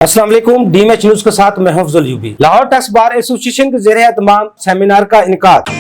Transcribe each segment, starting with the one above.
अस्सलाम वालेकुम। DMH news के साथ मैं हफ्जुल यूबी। लाहौर टैक्स बार एसोसिएशन के ज़रिए एहतमाम सेमिनार का इनेकाद।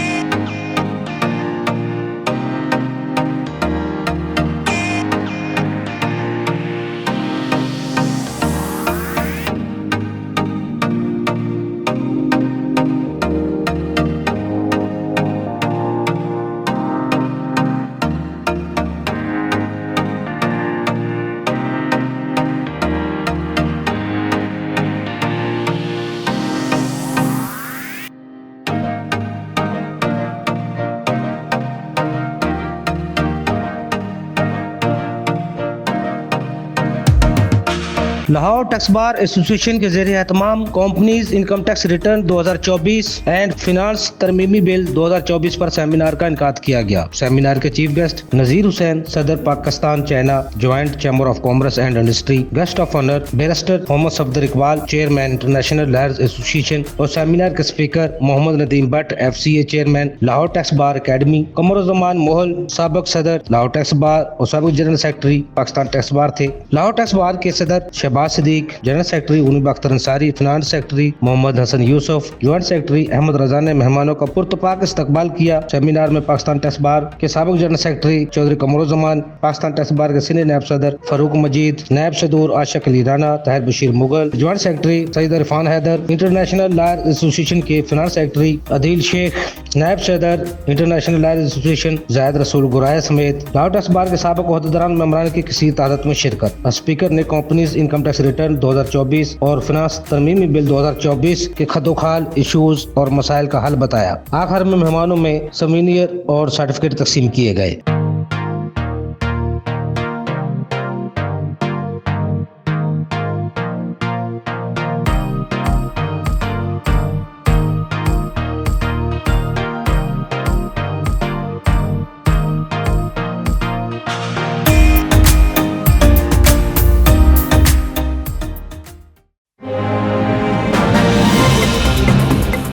लाहौर टैक्स बार एसोसिएशन के ज़रिए एहतमाम companies income tax return 2024 and finance तरमीमी बिल 2024 पर सेमिनार का इनेकाद किया गया। सेमिनार के चीफ गेस्ट नजीर हुसैन, सदर Pakistan China joint chamber of commerce and industry, guest of honour barrister Mohammad Safdar Iqbal, chairman international lawyers association, और सेमिनार के speaker Mohammad Nadeem Bhatt, FCA chairman, Lahore tax bar academy, Qamaruzzaman Mohal, साबिक सदर लाहौर टैक्स बार और साबिक general secretary Pakistan tax bar थे। Lahore tax bar के सदर Shahbaz Siddique, general secretary Uneeb Akhtar Ansari, finance secretary Mohammad Hassan Yousuf, joint secretary Ahmad रजा ने मेहमानों का पुरतपाक इस्तकबाल किया। सेमिनार में पाकिस्तान टैक्स बार के साबिक general secretary Chaudhry Qamaruzzaman, Pakistan tax bar के सीनियर नायब सदर फारूक मजीद, नायब सदूर Ashiq Ali Rana, Tahir Bashir Mughal, joint secretary Saeed Irfan Haider, international lawyer association के फिनांस सेक्रेटरी अदील शेख, नायब सदर इंटरनेशनल लॉयर एसोसिएशन जायद रसूल गुराया समेत लाहौर टैक्स बार के साबिक ओहदेदारान मेंबरान की किसी तादाद में शिरकत। स्पीकर ने कंपनीज इनकम टैक्स रिटर्न 2024 और फिनांस तरमीमी बिल 2024 के खदोखाल इशूज और मसाइल का हल बताया। आखिर में मेहमानों में समीनियर और सर्टिफिकेट तकसीम किए गए।